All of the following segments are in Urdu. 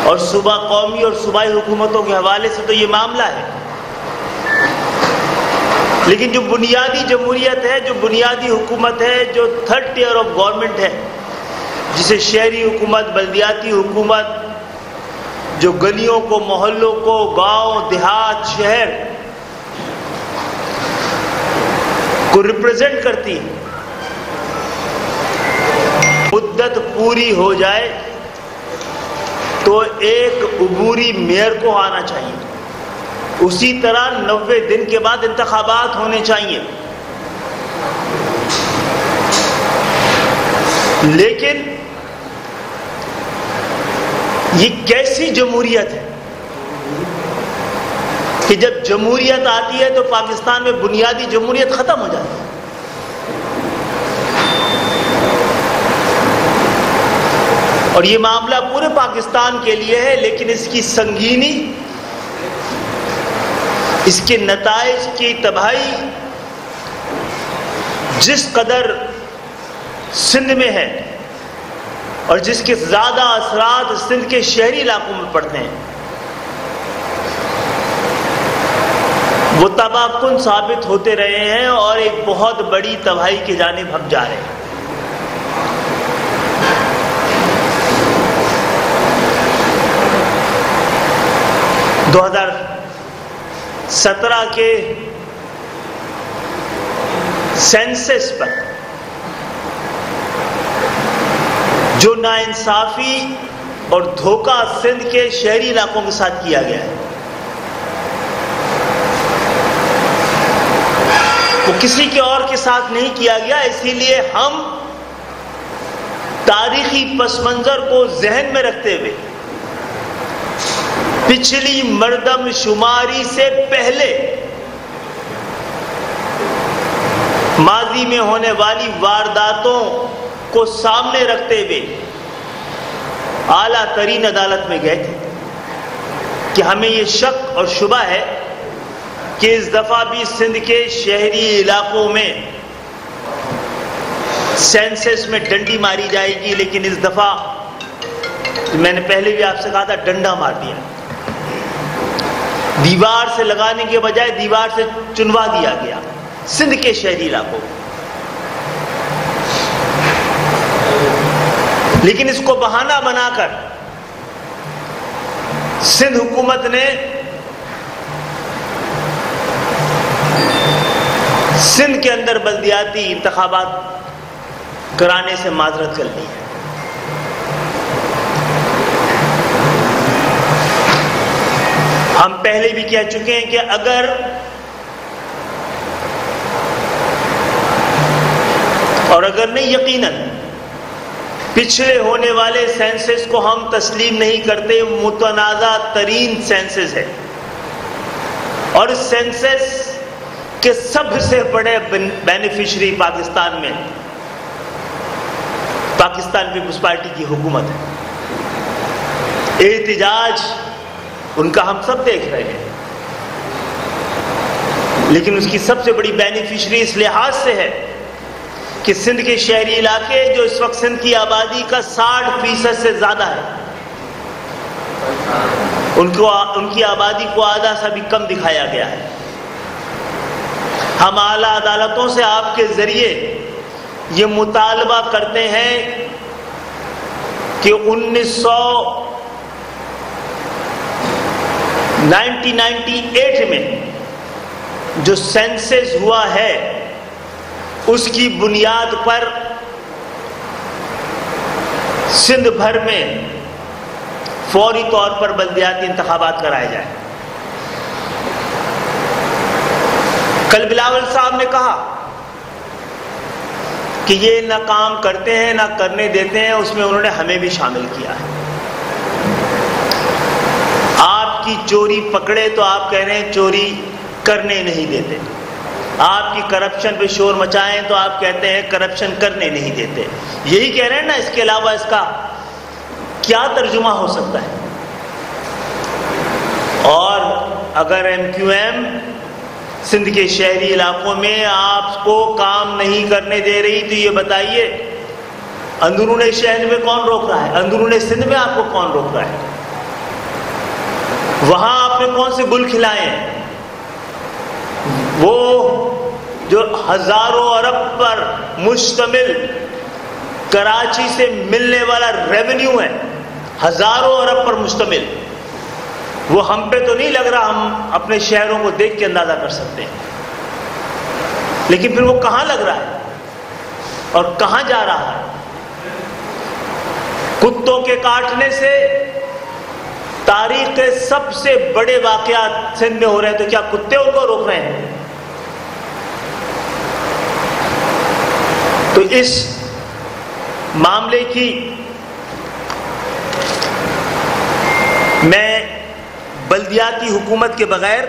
اور صوبہ قومی اور صوبائی حکومتوں کے حوالے سے تو یہ معاملہ ہے، لیکن جو بنیادی جمہوریت ہے، جو بنیادی حکومت ہے، جو تھرڈ ٹیئر آف گورنمنٹ ہے، جسے شہری حکومت، بلدیاتی حکومت، جو گلیوں کو، محلوں کو، گاؤں، دیہات، شہر کو ریپرزینٹ کرتی ہے، مدت پوری ہو جائے تو ایک عبوری میئر کو آنا چاہیے، اسی طرح 90 دن کے بعد انتخابات ہونے چاہیے۔ لیکن یہ کیسی جمہوریت ہے کہ جب جمہوریت آتی ہے تو پاکستان میں بنیادی جمہوریت ختم ہو جاتی ہے۔ اور یہ معاملہ پورے پاکستان کے لیے ہے، لیکن اس کی سنگینی، اس کے نتائج کی تباہی جس قدر سندھ میں ہے اور جس کے زیادہ اثرات سندھ کے شہری علاقوں میں پڑتے ہیں، وہ تباہ کن ثابت ہوتے رہے ہیں اور ایک بہت بڑی تباہی کی جانب ہم جا رہے ہیں۔ دو ہزار 17 کے سینسس پر جو ناانصافی اور دھوکہ سندھ کے شہری علاقوں کے ساتھ کیا گیا ہے، وہ کسی کے اور کے ساتھ نہیں کیا گیا، اسی لیے ہم تاریخی پس منظر کو ذہن میں رکھتے ہوئے پچھلی مردم شماری سے پہلے ماضی میں ہونے والی وارداتوں کو سامنے رکھتے ہوئے اعلیٰ ترین عدالت میں گئے تھے کہ ہمیں یہ شک اور شبہ ہے کہ اس دفعہ بھی سندھ کے شہری علاقوں میں سینسس میں ڈنڈی ماری جائے گی، لیکن اس دفعہ میں نے پہلے بھی آپ سے کہا تھا ڈنڈا مار دیا، دیوار سے لگانے کے بجائے دیوار سے چنوا دیا گیا سندھ کے شہری علاقوں کو۔ لیکن اس کو بہانہ بنا کر سندھ حکومت نے سندھ کے اندر بلدیاتی انتخابات کرانے سے معذرت کر لی ہے۔ ہم پہلے بھی کہہ چکے ہیں کہ اگر نہیں یقیناً پچھلے ہونے والے سینسس کو ہم تسلیم نہیں کرتے، متنازع ترین سینسس ہے، اور اس سینسس کے سب سے بڑے بینیفیشری پاکستان میں پاکستان پیپلز پارٹی کی حکومت ہے۔ احتجاج ان کا ہم سب دیکھ رہے ہیں، لیکن اس کی سب سے بڑی بینیفیشری اس لحاظ سے ہے کہ سندھ کے شہری علاقے جو اس وقت سندھ کی آبادی کا 60% سے زیادہ ہے، ان کی آبادی کو آدھا سا بھی کم دکھایا گیا ہے۔ ہم اعلیٰ عدالتوں سے آپ کے ذریعے یہ مطالبہ کرتے ہیں کہ 1998 میں جو سینسس ہوا ہے اس کی بنیاد پر سندھ بھر میں فوری طور پر بلدیاتی انتخابات کرائے جائیں۔ کل بلاول صاحب نے کہا کہ یہ نہ کام کرتے ہیں نہ کرنے دیتے ہیں، اس میں انہوں نے ہمیں بھی شامل کیا ہے۔ آپ کی چوری پکڑے تو آپ کہہ رہے ہیں چوری کرنے نہیں دیتے، آپ کی کرپشن پہ شور مچائیں تو آپ کہتے ہیں کرپشن کرنے نہیں دیتے، یہی کہہ رہے ہیں نا، اس کے علاوہ اس کا کیا ترجمہ ہو سکتا ہے؟ اور اگر MQM سندھ کے شہری علاقوں میں آپ کو کام نہیں کرنے دے رہی تو یہ بتائیے اندرون شہر میں کون روک رہا ہے؟ اندرون سندھ میں آپ کو کون روک رہا ہے؟ وہاں آپ نے کون سے گل کھلائے ہیں؟ وہ جو ہزاروں ارب پر مشتمل کراچی سے ملنے والا ریونیو ہے، ہزاروں ارب پر مشتمل، وہ ہم پہ تو نہیں لگ رہا، ہم اپنے شہروں کو دیکھ کے اندازہ کر سکتے ہیں، لیکن پھر وہ کہاں لگ رہا ہے اور کہاں جا رہا ہے؟ کتوں کے کاٹنے سے تاریخ کے سب سے بڑے واقعات سندھ میں ہو رہے ہیں، تو کیا کتے ان کو روک رہے ہیں؟ تو اس معاملے کی میں بلدیاتی حکومت کے بغیر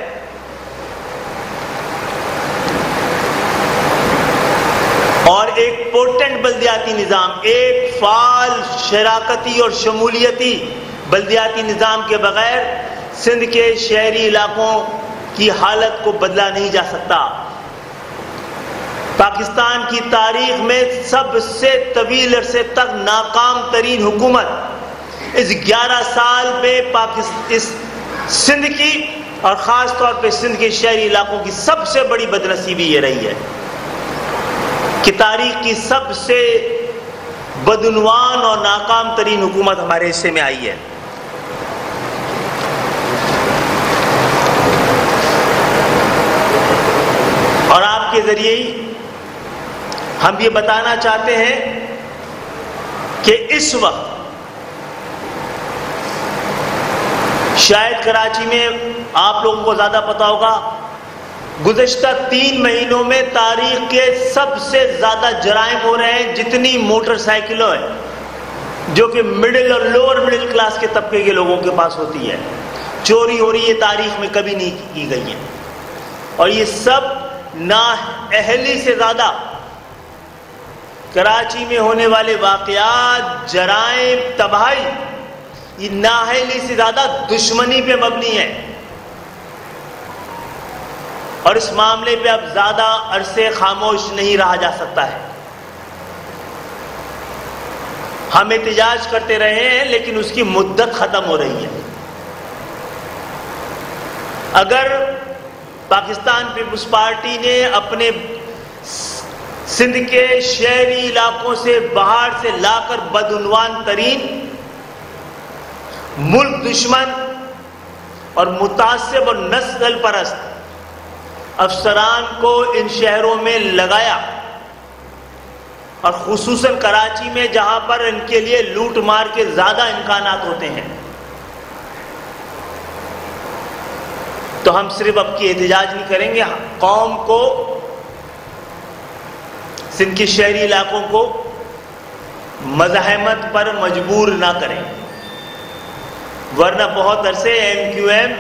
اور ایک پورٹنٹ بلدیاتی نظام، ایک فعال شراکتی اور شمولیتی بلدیاتی نظام کے بغیر سندھ کے شہری علاقوں کی حالت کو بدلا نہیں جا سکتا۔ پاکستان کی تاریخ میں سب سے طویل عرصے تک ناکام ترین حکومت اس 11 سال میں اس سندھ کی اور خاص طور پہ سندھ کے شہری علاقوں کی سب سے بڑی بدنصیبی یہ رہی ہے کہ تاریخ کی سب سے بدعنوان اور ناکام ترین حکومت ہمارے حصے میں آئی ہے۔ اور آپ کے ذریعے ہی ہم یہ بتانا چاہتے ہیں کہ اس وقت شاید کراچی میں آپ لوگوں کو زیادہ پتا ہوگا، گزشتہ 3 مہینوں میں تاریخ کے سب سے زیادہ جرائم ہو رہے ہیں، جتنی موٹر سائیکلوں ہیں جو کہ مڈل اور لوور مڈل کلاس کے طبقے کے لوگوں کے پاس ہوتی ہے، چوری ہو رہی ہے، تاریخ میں کبھی نہیں کی گئی ہے۔ اور یہ سب نااہلی سے زیادہ کراچی میں ہونے والے واقعات، جرائم، تباہی، یہ نااہلی سے زیادہ دشمنی پہ مبنی ہے، اور اس معاملے پہ اب زیادہ عرصے خاموش نہیں رہا جا سکتا ہے۔ ہم احتجاج کرتے رہے ہیں لیکن اس کی مدت ختم ہو رہی ہے۔ اگر پاکستان پیپلز پارٹی نے اپنے سندھ کے شہری علاقوں سے باہر سے لا کر بدعنوان ترین ملک دشمن اور متعصب اور نسل پرست افسران کو ان شہروں میں لگایا، اور خصوصاً کراچی میں جہاں پر ان کے لیے لوٹ مار کے زیادہ امکانات ہوتے ہیں، تو ہم صرف اب کی احتجاج نہیں کریں گے، قوم کو، سندھ کے شہری علاقوں کو مزاحمت پر مجبور نہ کریں، ورنہ بہت عرصے ایم کیو ایم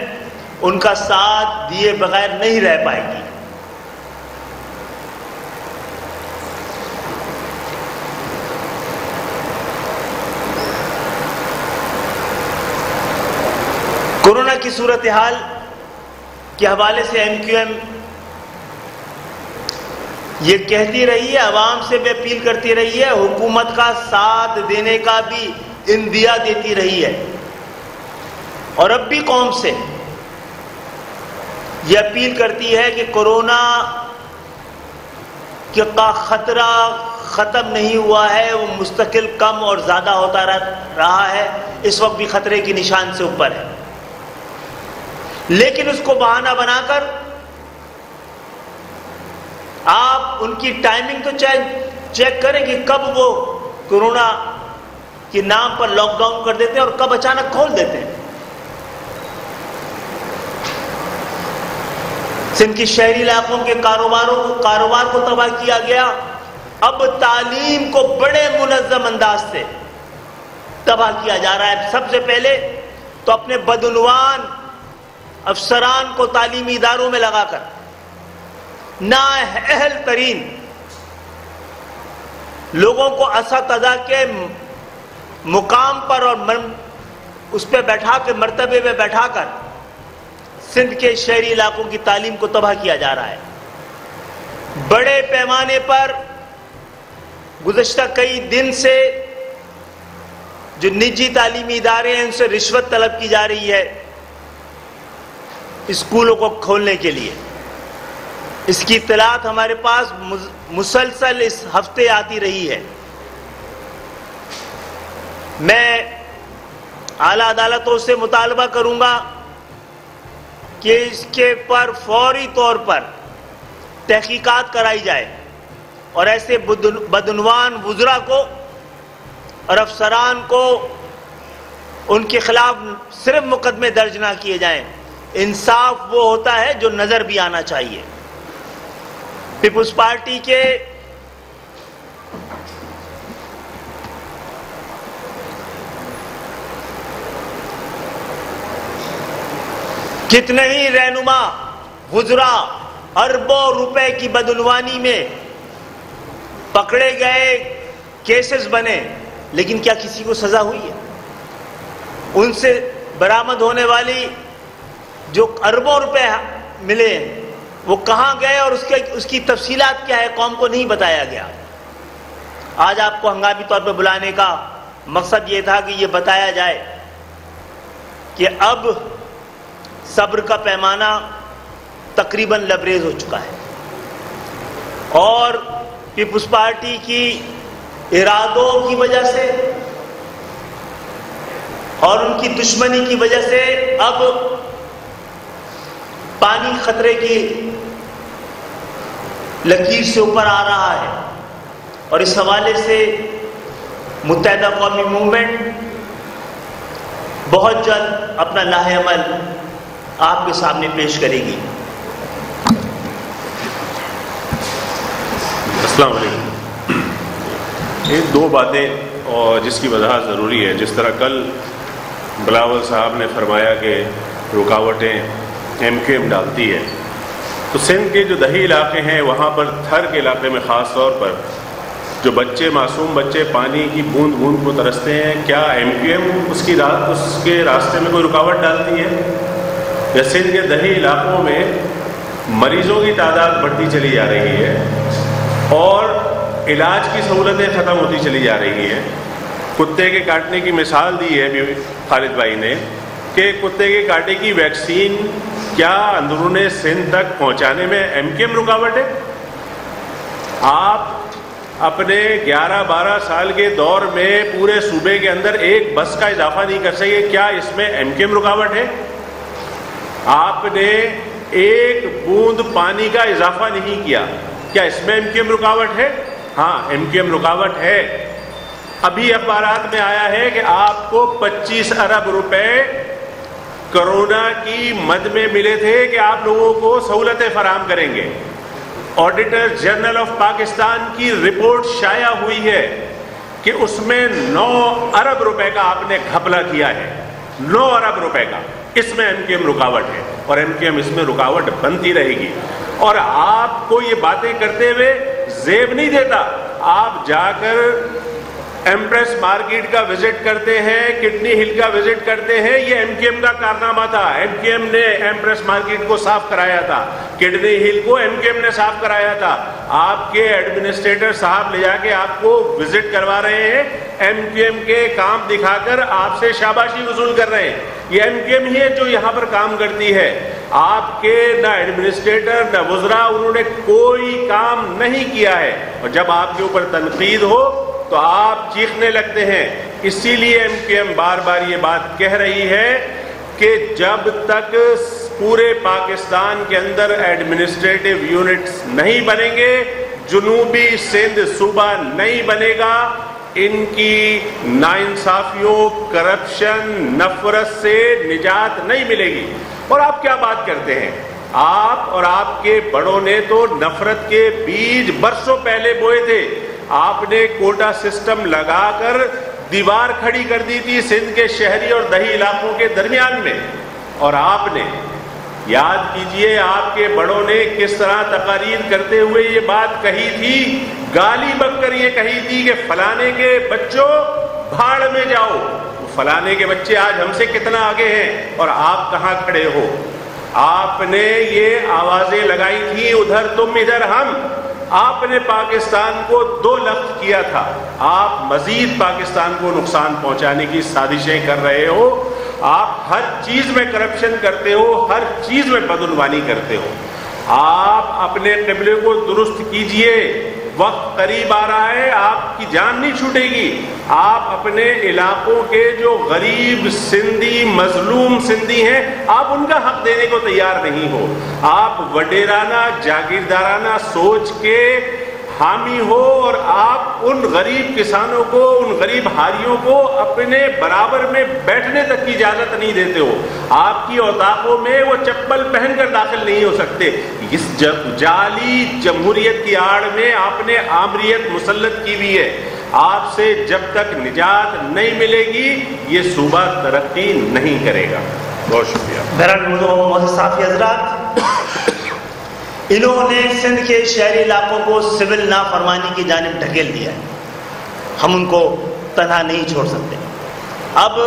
ان کا ساتھ دیے بغیر نہیں رہ پائے گی۔ کورونا کی صورتحال کے حوالے سے ایم کیو ایم یہ کہتی رہی ہے، عوام سے بھی اپیل کرتی رہی ہے، حکومت کا ساتھ دینے کا بھی اندیا دیتی رہی ہے، اور اب بھی قوم سے یہ اپیل کرتی ہے کہ کورونا کا خطرہ ختم نہیں ہوا ہے، وہ مستقل کم اور زیادہ ہوتا رہا ہے، اس وقت بھی خطرے کی نشان سے اوپر ہے، لیکن اس کو بہانہ بنا کر آپ ان کی ٹائمنگ تو چیک کریں کہ کب وہ کورونا کے نام پر لاک ڈاؤن کر دیتے ہیں اور کب اچانک کھول دیتے ہیں۔ سندھ کے شہری علاقوں کے کاروبار کو تباہ کیا گیا، اب تعلیم کو بڑے منظم انداز سے تباہ کیا جا رہا ہے۔ سب سے پہلے تو اپنے بدعنوان افسران کو تعلیمی اداروں میں لگا کر نااہل ترین لوگوں کو اساتذہ کے مقام پر اور اس پہ بیٹھا کے مرتبے پہ بیٹھا کر سندھ کے شہری علاقوں کی تعلیم کو تباہ کیا جا رہا ہے۔ بڑے پیمانے پر گزشتہ کئی دن سے جو نجی تعلیمی ادارے ہیں ان سے رشوت طلب کی جا رہی ہے، اسکولوں کو کھولنے کے لیے. اس کی اطلاعات ہمارے پاس مسلسل اس ہفتے آتی رہی ہے. میں اعلیٰ عدالتوں سے مطالبہ کروں گا کہ اس کے پر فوری طور پر تحقیقات کرائی جائے اور ایسے بدعنوان وزراء کو اور افسران کو ان کے خلاف صرف مقدمے درج نہ کیے جائیں. انصاف وہ ہوتا ہے جو نظر بھی آنا چاہیے. پیپلز پارٹی کے کتنے ہی رہنما وزراء اربوں روپے کی بدعنوانی میں پکڑے گئے، کیسز بنے، لیکن کیا کسی کو سزا ہوئی ہے؟ ان سے برآمد ہونے والی جو اربوں روپے ملے وہ کہاں گئے اور اس کی تفصیلات کیا ہے، قوم کو نہیں بتایا گیا. آج آپ کو ہنگامی طور پہ بلانے کا مقصد یہ تھا کہ یہ بتایا جائے کہ اب صبر کا پیمانہ تقریباً لبریز ہو چکا ہے اور پیپلز پارٹی کی ارادوں کی وجہ سے اور ان کی دشمنی کی وجہ سے اب پانی خطرے کی لکیر سے اوپر آ رہا ہے. اور اس حوالے سے متحدہ قومی موومنٹ بہت جلد اپنا لاہ عمل آپ کے سامنے پیش کرے گی. السلام علیکم. یہ دو باتیں اور جس کی وضاحت ضروری ہے. جس طرح کل بلاول صاحب نے فرمایا کہ رکاوٹیں ایم کیو ایم ڈالتی ہے، تو سندھ کے جو دیہی علاقے ہیں وہاں پر تھر کے علاقے میں خاص طور پر جو بچے، معصوم بچے پانی کی بوند بوند کو ترستے ہیں، کیا ایم کیو ایم اس کے راستے میں کوئی رکاوٹ ڈالتی ہے؟ یا سندھ کے دیہی علاقوں میں مریضوں کی تعداد بڑھتی چلی جا رہی ہے اور علاج کی سہولتیں ختم ہوتی چلی جا رہی ہیں. کتے کے کاٹنے کی مثال دی ہے خالد بھائی نے کہ کتے کے کاٹے کی ویکسین کیا اندرون سندھ تک پہنچانے میں ایم کیو ایم رکاوٹ ہے؟ آپ اپنے 11-12 سال کے دور میں پورے صوبے کے اندر ایک بس کا اضافہ نہیں کر سکے، کیا اس میں ایم کیو ایم رکاوٹ ہے؟ آپ نے ایک بوند پانی کا اضافہ نہیں کیا، کیا اس میں ایم کیو ایم رکاوٹ ہے؟ ہاں، ایم کیو ایم رکاوٹ ہے. ابھی اخبارات میں آیا ہے کہ آپ کو 25 ارب روپے کرونا کی مد میں ملے تھے کہ آپ لوگوں کو سہولتیں فراہم کریں گے. آڈیٹر جنرل آف پاکستان کی رپورٹ شائع ہوئی ہے کہ اس میں 9 ارب روپے کا آپ نے گھپلہ کیا ہے. 9 ارب روپے کا. اس میں ایم کیو ایم رکاوٹ ہے اور ایم کیو ایم اس میں رکاوٹ بنتی رہے گی. اور آپ کو یہ باتیں کرتے ہوئے زیب نہیں دیتا. آپ جا کر ایمپریس مارکیٹ کا وزٹ کرتے ہیں، کڈنی ہل کا وزٹ کرتے ہیں، یہ ایم کیو ایم کا کارنامہ تھا. ایم کیو ایم نے ایمپریس مارکیٹ کو صاف کرایا تھا، کڈنی ہل کو ایم کیو ایم نے صاف کرایا تھا. آپ کے ایڈمنسٹریٹر صاحب لے جا کے آپ کو وزٹ کروا رہے ہیں، ایم کیو ایم کے کام دکھا کر آپ سے شاباشی وصول کر رہے ہیں. یہ ایم کیو ایم ہی ہے جو یہاں پر کام کرتی ہے. آپ کے نہ ایڈمنسٹریٹر نہ وزراء انہوں نے کوئی کام نہیں کیا ہے، اور جب آپ کے اوپر تنقید ہو تو آپ چیخنے لگتے ہیں. اسی لیے ایم کیو ایم بار بار یہ بات کہہ رہی ہے کہ جب تک پورے پاکستان کے اندر ایڈمنسٹریٹو یونٹس نہیں بنیں گے، جنوبی سندھ صوبہ نہیں بنے گا، ان کی ناانصافیوں، کرپشن، نفرت سے نجات نہیں ملے گی. اور آپ کیا بات کرتے ہیں؟ آپ اور آپ کے بڑوں نے تو نفرت کے بیج برسوں پہلے بوئے تھے. آپ نے کوٹا سسٹم لگا کر دیوار کھڑی کر دی تھی سندھ کے شہری اور دیہی علاقوں کے درمیان میں. اور آپ نے یاد کیجئے آپ کے بڑوں نے کس طرح تقاریر کرتے ہوئے یہ بات کہی تھی، گالی بک کر یہ کہی تھی کہ فلانے کے بچوں بھاڑ میں جاؤ. فلانے کے بچے آج ہم سے کتنا آگے ہیں اور آپ کہاں کھڑے ہو؟ آپ نے یہ آوازیں لگائی تھی ادھر تم ادھر ہم. آپ نے پاکستان کو 2 لفظ کیا تھا. آپ مزید پاکستان کو نقصان پہنچانے کی سازشیں کر رہے ہو. آپ ہر چیز میں کرپشن کرتے ہو، ہر چیز میں بدعنوانی کرتے ہو. آپ اپنے قبلے کو درست کیجئے، وقت قریب آ رہا ہے، آپ کی جان نہیں چھوٹے گی. آپ اپنے علاقوں کے جو غریب سندھی، مظلوم سندھی ہیں، آپ ان کا حق دینے کو تیار نہیں ہو. آپ وڈیرانہ جاگیردارانہ سوچ کے حامی ہو اور آپ ان غریب کسانوں کو، ان غریب ہاریوں کو اپنے برابر میں بیٹھنے تک کی اجازت نہیں دیتے ہو. آپ کی اوطاقوں میں وہ چپل پہن کر داخل نہیں ہو سکتے. اس جعلی جمہوریت کی آڑ میں آپ نے آمریت مسلط کی ہوئی ہے. آپ سے جب تک نجات نہیں ملے گی یہ صوبہ ترقی نہیں کرے گا. بہت شکریہ. بہرحال صافی حضرات، انہوں نے سندھ کے شہری علاقوں کو سول نافرمانی کی جانب ڈھکیل دیا ہے. ہم ان کو تنہا نہیں چھوڑ سکتے. اب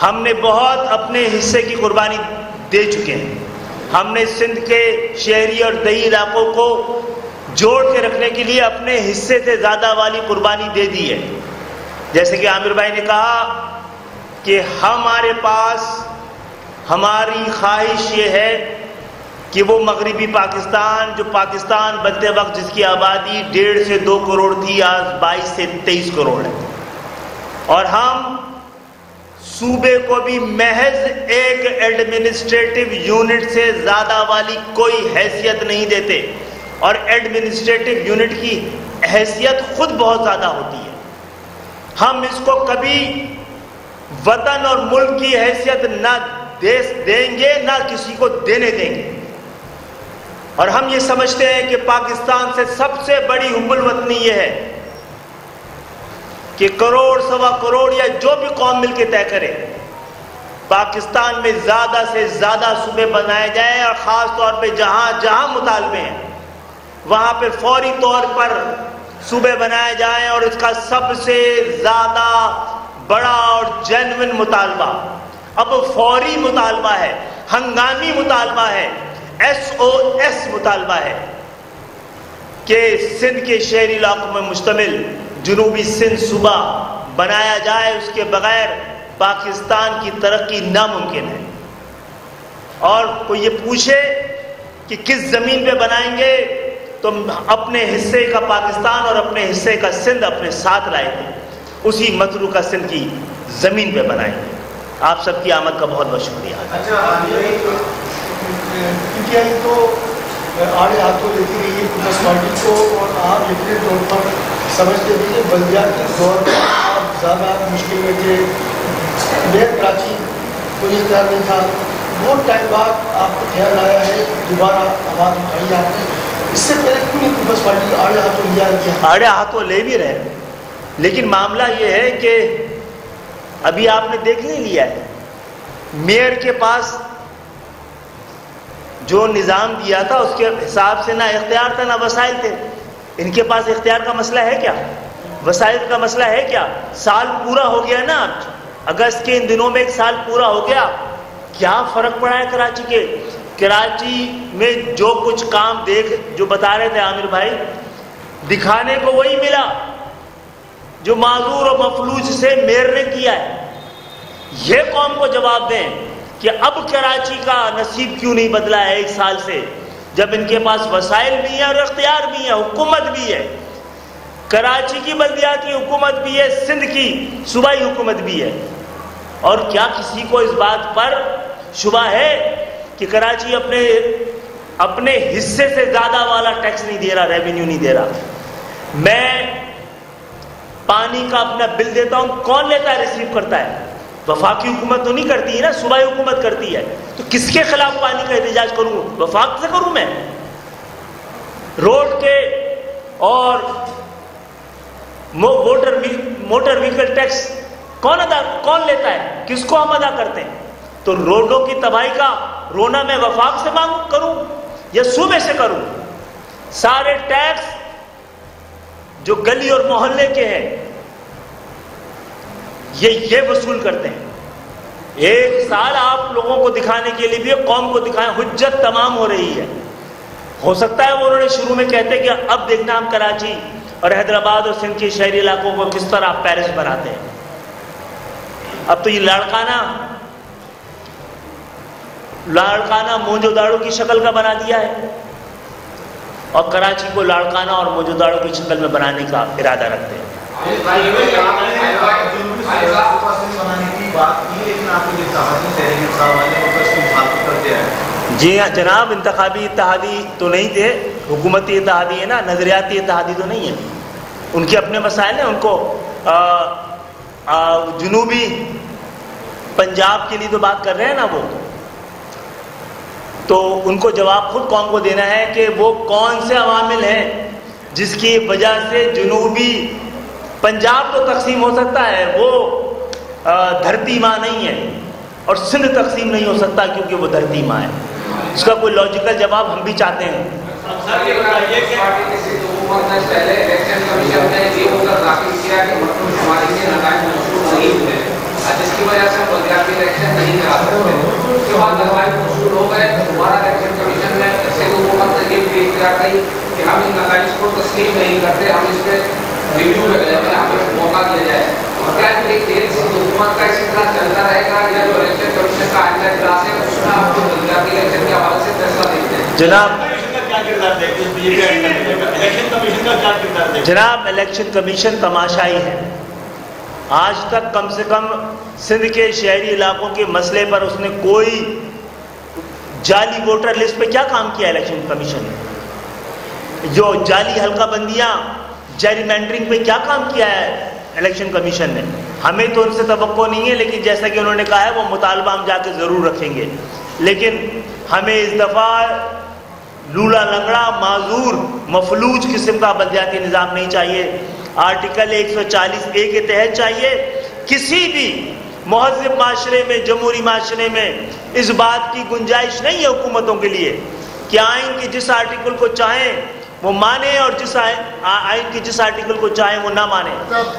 ہم نے بہت اپنے حصے کی قربانی دے چکے ہیں. ہم نے سندھ کے شہری اور دیہی علاقوں کو جوڑ کے رکھنے کے لیے اپنے حصے سے زیادہ والی قربانی دے دی ہے. جیسے کہ عامر بھائی نے کہا کہ ہمارے پاس ہماری خواہش یہ ہے کہ وہ مغربی پاکستان، جو پاکستان بنتے وقت جس کی آبادی 1.5 سے 2 کروڑ تھی، آج 22 سے 23 کروڑ ہے. اور ہم صوبے کو بھی محض ایک ایڈمنسٹریٹو یونٹ سے زیادہ والی کوئی حیثیت نہیں دیتے. اور ایڈمنسٹریٹو یونٹ کی حیثیت خود بہت زیادہ ہوتی ہے. ہم اس کو کبھی وطن اور ملک کی حیثیت نہ دیں گے، نہ کسی کو دینے دیں گے. اور ہم یہ سمجھتے ہیں کہ پاکستان سے سب سے بڑی حب الوطنی یہ ہے کہ 1 سوا کروڑ یا جو بھی قوم مل کے طے کرے، پاکستان میں زیادہ سے زیادہ صوبے بنائے جائیں. اور خاص طور پہ جہاں جہاں مطالبے ہیں وہاں پہ فوری طور پر صوبے بنائے جائیں. اور اس کا سب سے زیادہ بڑا اور جینوئن مطالبہ اب فوری مطالبہ ہے، ہنگامی مطالبہ ہے، SOS مطالبہ ہے کہ سندھ کے شہری علاقوں میں مشتمل جنوبی سندھ صوبہ بنایا جائے. اس کے بغیر پاکستان کی ترقی ناممکن ہے. اور کوئی یہ پوچھے کہ کس زمین پہ بنائیں گے، تو اپنے حصے کا پاکستان اور اپنے حصے کا سندھ اپنے ساتھ لائے تھے، اسی متروکہ سندھ کی زمین پہ بنائیں گے. آپ سب کی آمد کا بہت بہت شکریہ. PTI تو آڑے ہاتھوں لیتی رہی ہے پیپلز پارٹی کو، اور آپ یقینی طور پر سمجھتے بھی کہ بلدیاتی دور میں آپ زیادہ مشکل میں تھے. میئر کراچی کوئی اختیار نہیں تھا. بہت ٹائم بعد آپ کو خیال آیا ہے، دوبارہ آواز اٹھائی آپ نے. اس سے پہلے کیوں نہیں پیپلز پارٹی آڑے ہاتھوں لیا گیا؟ آڑے ہاتھوں لے بھی رہے، لیکن معاملہ یہ ہے کہ ابھی آپ نے دیکھ نہیں لیا ہے. میئر کے پاس جو نظام دیا تھا اس کے حساب سے نہ اختیار تھا نہ وسائل تھے. ان کے پاس اختیار کا مسئلہ ہے کیا؟ وسائل کا مسئلہ ہے کیا؟ سال پورا ہو گیا نا، اگست کے ان دنوں میں 1 سال پورا ہو گیا. کیا فرق پڑا ہے کراچی کے؟ کراچی میں جو کچھ کام جو بتا رہے تھے عامر بھائی، دکھانے کو وہی ملا جو معذور و مفلوج سے میئر نے کیا ہے. یہ قوم کو جواب دیں کہ اب کراچی کا نصیب کیوں نہیں بدلا ہے 1 سال سے، جب ان کے پاس وسائل بھی ہیں اور اختیار بھی ہے، حکومت بھی ہے. کراچی کی بلدیاتی حکومت بھی ہے، سندھ کی صوبائی حکومت بھی ہے. اور کیا کسی کو اس بات پر شبہ ہے کہ کراچی اپنے حصے سے زیادہ والا ٹیکس نہیں دے رہا، ریونیو نہیں دے رہا؟ میں پانی کا اپنا بل دیتا ہوں، کون لیتا ہے، ریسیو کرتا ہے؟ وفاقی حکومت تو نہیں کرتی ہے نا، صوبائی حکومت کرتی ہے. تو کس کے خلاف پانی کا احتجاج کروں؟ وفاق سے کروں میں؟ روڈ کے اور موٹر وہیکل ٹیکس کون لیتا ہے؟ کس کو ہم ادا کرتے ہیں؟ تو روڈوں کی تباہی کا رونا میں وفاق سے کروں یا صوبے سے کروں؟ سارے ٹیکس جو گلی اور محلے کے ہیں یہ وصول کرتے ہیں. 1 سال آپ لوگوں کو دکھانے کے لیے بھی، قوم کو دکھائیں، حجت تمام ہو رہی ہے. ہو سکتا ہے وہ انہوں نے شروع میں کہتے کہ اب دیکھنا ہم کراچی اور حیدرآباد اور سندھ کے شہری علاقوں کو کس طرح پیرس بناتے ہیں. اب تو یہ لاڑکانہ لاڑکانہ موجو داڑو کی شکل کا بنا دیا ہے اور کراچی کو لاڑکانہ اور موجو داڑو کی شکل میں بنانے کا ارادہ رکھتے ہیں۔ جی ہاں جناب، انتخابی اتحادی تو نہیں تھے، حکومتی اتحادی ہے نا، نظریاتی اتحادی تو نہیں ہے۔ ان کے اپنے مسائل ہیں، ان کو جنوبی پنجاب کے لیے تو بات کر رہے ہیں نا وہ، تو ان کو جواب خود قوم کو دینا ہے کہ وہ کون سے عوامل ہیں جس کی وجہ سے جنوبی پنجاب تو تقسیم ہو سکتا ہے، وہ دھرتی ماں نہیں ہے، اور سندھ تقسیم نہیں ہو سکتا کیونکہ وہ دھرتی ماں ہے۔ اس کا کوئی لاجیکل جواب ہم بھی چاہتے ہیں۔ سر یہ بتائیے کہ کسی حکومت نے پہلے الیکشن کمیشن نے یہ ہو کر داخل کیا کہ مردم شماری کے نتائج موصول نہیں ہوئے، جس کی وجہ سے بلدیاتی الیکشن نہیں کرا سکتے۔ اس کے بعد نتائج موصول ہو گئے، دوبارہ الیکشن کمیشن نے ایسے حکومت نے یہ پیش کیا کہ ہم ان نتائج کو تسلیم نہیں کرتے، ہم اس پہ ریویو میں گئے ہیں، ہمیں موقع دیا جائے۔ اور کیا حکومت کا اسی طرح چلتا رہے گا یا جو الیکشن کمیشن کا آئندہ اجلاس ہے اس میں آپ کو بلدیاتی الیکشن کے حوالے سے فیصلہ دیتے ہیں؟ جناب الیکشن کمیشن تماشائی ہے۔ آج تک کم سے کم سندھ کے شہری علاقوں کے مسئلے پر اس نے کوئی جعلی ووٹر لسٹ پہ کیا کام کیا الیکشن کمیشن نے؟ جو جعلی حلقہ بندیاں، جیرمینڈرنگ پہ کیا کام کیا ہے الیکشن کمیشن نے؟ ہمیں تو ان سے توقع نہیں ہے، لیکن جیسا کہ انہوں نے کہا ہے وہ مطالبہ ہم جا کے ضرور رکھیں گے۔ لیکن ہمیں اس دفعہ لولا لنگڑا، معذور، مفلوج قسم کا بلدیاتی نظام نہیں چاہیے۔ آرٹیکل 140A کے تحت چاہیے۔ کسی بھی مہذب معاشرے میں، جمہوری معاشرے میں اس بات کی گنجائش نہیں ہے حکومتوں کے لیے کہ آئین کے جس آرٹیکل کو چاہیں وہ مانے اور جس آئین کے جس آرٹیکل کو چاہیں وہ نہ مانے۔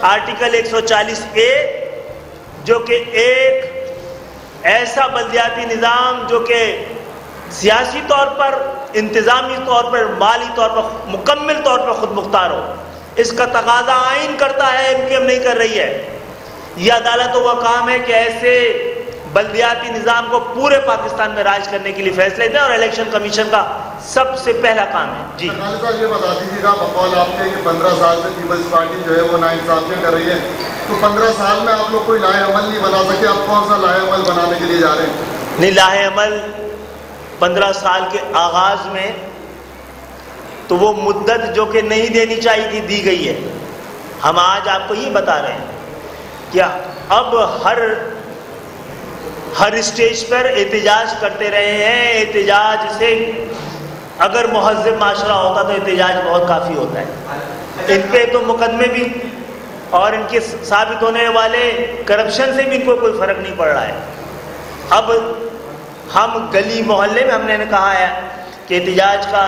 آرٹیکل 140A جو کہ ایک ایسا بلدیاتی نظام جو کہ سیاسی طور پر، انتظامی طور پر، مالی طور پر مکمل طور پر خود مختار ہو، اس کا تقاضا آئین کرتا ہے، MKM نہیں کر رہی ہے۔ یہ عدالتوں کا کام ہے کہ ایسے بلدیاتی نظام کو پورے پاکستان میں راج کرنے کے لیے فیصلے دیں، اور الیکشن کمیشن کا سب سے پہلا کام ہے۔ جی صاحب یہ بتا دیجیے گا، بقول آپ کے کہ 15 سال سے پیپلز پارٹی جو ہے وہ ناانصافیاں کر رہی ہے، تو 15 سال میں آپ لوگ کوئی لاہے عمل نہیں بنا سکے، آپ کون سا لاہے عمل بنانے کے لیے جا رہے ہیں؟ نہیں، لاہے عمل 15 سال کے آغاز میں تو وہ مدت جو کہ نہیں دینی چاہیے تھی دی گئی ہے۔ ہم آج آپ کو یہ بتا رہے ہیں کہ اب ہر اسٹیج پر احتجاج کرتے رہے ہیں۔ احتجاج سے اگر مہذب معاشرہ ہوتا تو احتجاج بہت کافی ہوتا ہے۔ ان پہ تو مقدمے بھی اور ان کے ثابت ہونے والے کرپشن سے بھی ان کو کوئی فرق نہیں پڑ رہا ہے۔ اب ہم گلی محلے میں ہم نے کہا ہے کہ احتجاج کا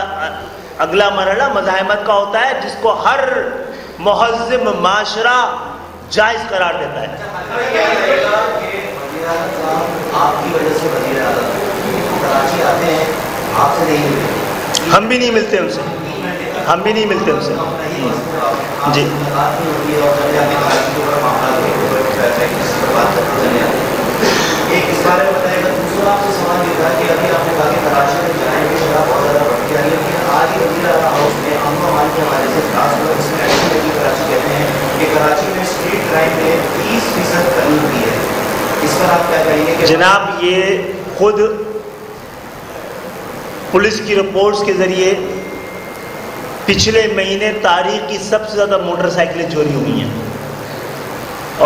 اگلا مرحلہ مزاحمت کا ہوتا ہے، جس کو ہر مہذب معاشرہ جائز قرار دیتا ہے۔ ہم بھی نہیں ملتے ان سے، ہم بھی نہیں ملتے ان سے۔ جی ایک اس بارے میں بتائیے گا۔ دوسرا آپ سے سوال یہ تھا کہ ابھی آپ نے کہا کہ کراچی میں جرائم کی شرح بہت زیادہ بڑھ گئی ہے، لیکن آج ہی وزیر اعلیٰ ہاؤس میں امن و امان کے حوالے سے اجلاس ہوا، جس میں ایسی لگی کراچی کہتے ہیں کہ کراچی میں اسٹریٹ کرائم میں 30% کمی ہوئی ہے۔ اس پر آپ کیا کہیں گے؟ جناب یہ خود پولیس کی رپورٹس کے ذریعے پچھلے مہینے تاریخ کی سب سے زیادہ موٹر سائیکلیں چوری ہوئی ہیں،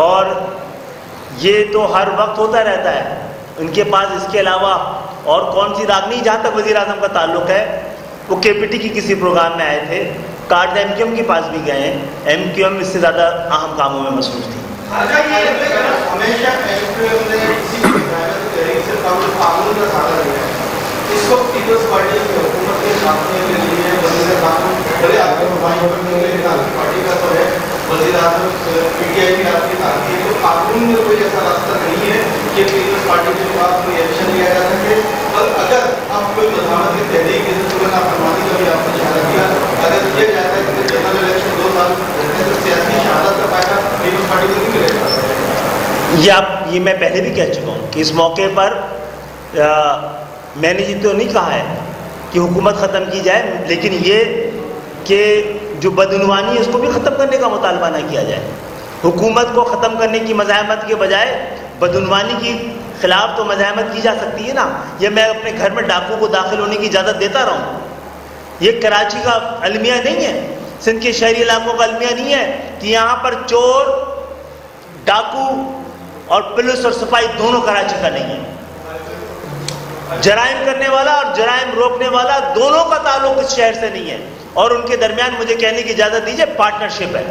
اور یہ تو ہر وقت ہوتا رہتا ہے۔ ان کے پاس اس کے علاوہ اور کون سی راگ نہیں۔ جہاں تک وزیر اعظم کا تعلق ہے، وہ KPT کی کسی پروگرام میں آئے تھے، کارڈ MQM کے پاس بھی گئے ہیں۔ MQM اس سے زیادہ اہم کاموں میں مصروف تھی۔ ہمیشہ MQM نے کسی بھی تحریک سے قانون کا سہارا لیا ہے۔ اس وقت پیپلز پارٹی کی حکومت کے سامنے کے لیے وزیر قانون بڑے آپ کے پارٹی کا تو ہے، وزیر اعظم PTI کی آپ کی تعلیم ہے، تو قانون میں کوئی ایسا راستہ نہیں ہے کہ پیپلز پارٹی کے خلاف کوئی ایکشن لیا جا سکے۔ اور اگر آپ کوئی مزاحمت کی تحریک جیسے صورت فرمانی کا بھی آپ نے اشارہ کیا، اگر کیا جاتا ہے کہ جنرل الیکشن 2 سال رہنے سے سیاسی شہادت کا فائدہ پیپلز پارٹی کو نہیں ملے گا؟ یہ میں پہلے بھی کہہ چکا ہوں کہ اس موقع پر میں نے یہ تو نہیں کہا ہے کہ حکومت ختم کی جائے، لیکن یہ کہ جو بدعنوانی ہے اس کو بھی ختم کرنے کا مطالبہ نہ کیا جائے۔ حکومت کو ختم کرنے کی مزاحمت کے بجائے بدعنوانی کی خلاف تو مزاحمت کی جا سکتی ہے نا۔ یہ میں اپنے گھر میں ڈاکو کو داخل ہونے کی اجازت دیتا رہا ہوں، یہ کراچی کا المیہ نہیں ہے، سندھ کے شہری علاقوں کا المیہ نہیں ہے کہ یہاں پر چور، ڈاکو اور پولیس اور صفائی دونوں کراچی کا نہیں ہے۔ جرائم کرنے والا اور جرائم روکنے والا دونوں کا تعلق اس شہر سے نہیں ہے، اور ان کے درمیان مجھے کہنے کی اجازت دیجیے پارٹنرشپ ہے۔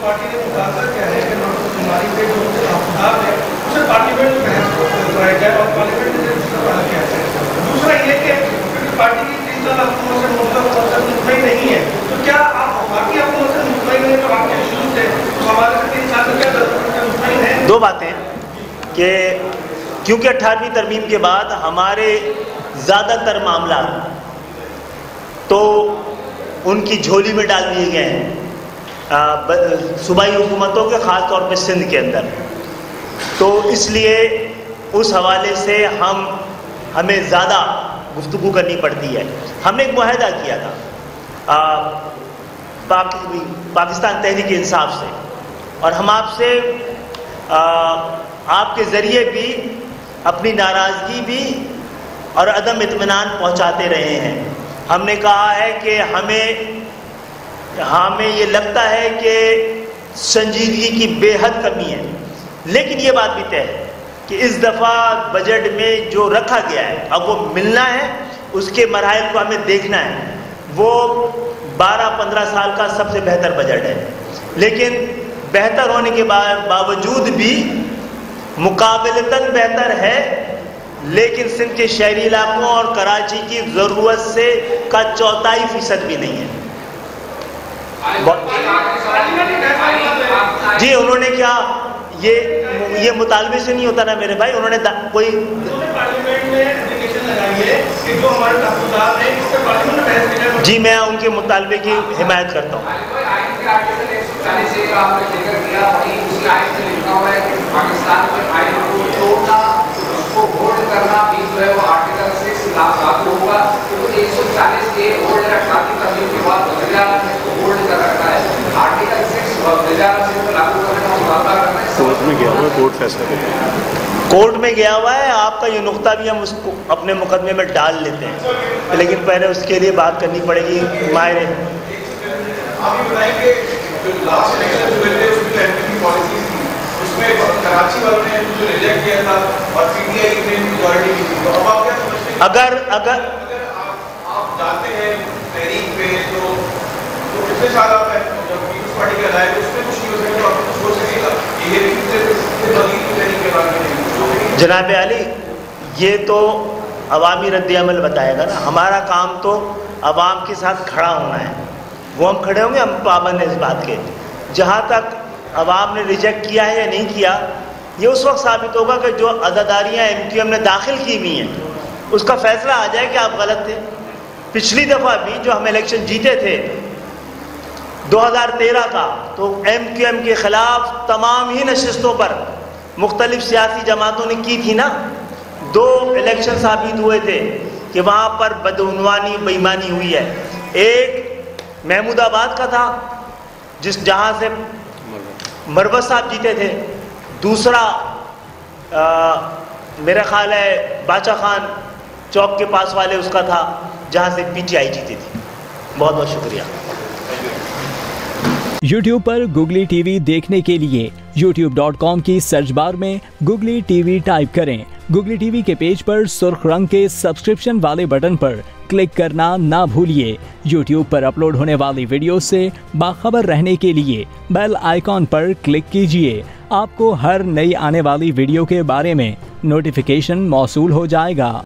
پارٹی نے مقاصد کیا ہے کہ ہماری کے جو افراد ہے اسے پارلیمنٹ میں بحث کرائی جائے اور پارلیمنٹ میں استعمال کیا جائے۔ دوسرا یہ کہ پارٹی کی 3 سال حکومت سے مطمئن نہیں ہے، تو کیا آپ باقی حکومت سے مطمئن ہیں؟ جو آپ کے ایشوز تھے تو ہمارے سے 3 سال میں کیا مطمئن ہیں؟ 2 باتیں کہ کیونکہ 18ویں ترمیم کے بعد ہمارے زیادہ تر معاملات تو ان کی جھولی میں ڈال دیے گئے ہیں صوبائی حکومتوں کے، خاص طور پہ سندھ کے اندر، تو اس لیے اس حوالے سے ہمیں زیادہ گفتگو کرنی پڑتی ہے۔ ہم نے ایک معاہدہ کیا تھا پاکستان تحریک انصاف سے، اور ہم آپ سے آپ کے ذریعے بھی اپنی ناراضگی بھی اور عدم اطمینان پہنچاتے رہے ہیں۔ ہم نے کہا ہے کہ ہمیں یہ لگتا ہے کہ سنجیدگی کی بے حد کمی ہے، لیکن یہ بات بھی طے ہے کہ اس دفعہ بجٹ میں جو رکھا گیا ہے اب وہ ملنا ہے، اس کے مراحل کو ہمیں دیکھنا ہے۔ وہ 12-15 سال کا سب سے بہتر بجٹ ہے، لیکن بہتر ہونے کے باوجود بھی مقابلتاً بہتر ہے، لیکن سندھ کے شہری علاقوں اور کراچی کی ضرورت سے کا 34% بھی نہیں ہے۔ جی انہوں نے کیا، یہ مطالبے سے نہیں ہوتا نا میرے بھائی، انہوں نے کوئی پارلیمنٹ میں اپلیکیشن لگائی ہے کہ جو ہمارے تحفظات ہیں اس سے پارلیمنٹ میں بحث کی جائے۔ جی میں ان کے مطالبے کی حمایت کرتا ہوں۔ پاکستان میں آئین کو توڑنا، اس کو ہولڈ کرنا بھی جو ہے وہ آرٹیکل 6 لاگو ہوگا، کیونکہ 140 کے ہولڈ رکھنا کی تبدیلی کے بعد وزیر اعلیٰ نے اس کو ہولڈ کر رکھا ہے۔ آرٹیکل 6 وزیر اعلیٰ سے لاگو کرنے کا مطالبہ کرنا ہے۔ کورٹ میں گیا ہوا ہے، کورٹ فیصلہ کورٹ میں گیا ہوا ہے، آپ کا یہ نقطہ بھی ہم اس کو اپنے مقدمے میں ڈال لیتے ہیں، لیکن پہلے اس کے لیے بات کرنی پڑے گی ماہر۔ آپ یہ بتائیں کہ جو لاسٹ الیکشن ہوئے تھے اس میں کی پالیسیز تھی، اس میں کراچی والوں نے جو ریجیکٹ کیا تھا اور پی ٹی آئی نے میجورٹی کی تھی، تو اب آپ کیا سمجھتے ہیں؟ اگر آپ جاتے ہیں تحریک پہ تو کتنے سال آپ جب پیپلز پارٹی کے لائے تو اس میں کچھ نہیں ہو سکے، تو آپ کو کچھ ہو سکے گا یہ تحریک کے بارے میں؟ جناب عالی یہ تو عوامی رد عمل بتائے گا نا، ہمارا کام تو عوام کے ساتھ کھڑا ہونا ہے، وہ ہم کھڑے ہوں گے، ہم پابند ہیں اس بات کے۔ جہاں تک عوام نے ریجیکٹ کیا ہے یا نہیں کیا، یہ اس وقت ثابت ہوگا کہ جو عزاداریاں MQM نے داخل کی ہوئی ہیں اس کا فیصلہ آ جائے کہ آپ غلط تھے۔ پچھلی دفعہ بھی جو ہم الیکشن جیتے تھے 2013 کا، تو MQM کے خلاف تمام ہی نشستوں پر مختلف سیاسی جماعتوں نے کی تھی نا، 2 الیکشن ثابت ہوئے تھے کہ وہاں پر بدعنوانی بے ایمانی ہوئی ہے۔ ایک محمود آباد کا تھا جہاں سے مروت صاحب جیتے تھے، دوسرا میرا خیال ہے باچا خان چوک کے پاس والے اس کا تھا جہاں سے PTI جیتی تھی۔ بہت بہت شکریہ۔ YouTube پر گوگلی ٹی وی دیکھنے کے لیے youtube.com کی سرچ بار میں گوگلی ٹی وی ٹائپ کریں۔ گوگلی ٹی وی کے پیج پر سرخ رنگ کے سبسکرپشن والے بٹن پر کلک کرنا نہ بھولیے۔ YouTube پر اپلوڈ ہونے والی ویڈیو سے باخبر رہنے کے لیے بیل آئیکن پر کلک کیجیے۔ آپ کو ہر نئی آنے والی ویڈیو کے بارے میں نوٹیفیکیشن موصول ہو جائے گا۔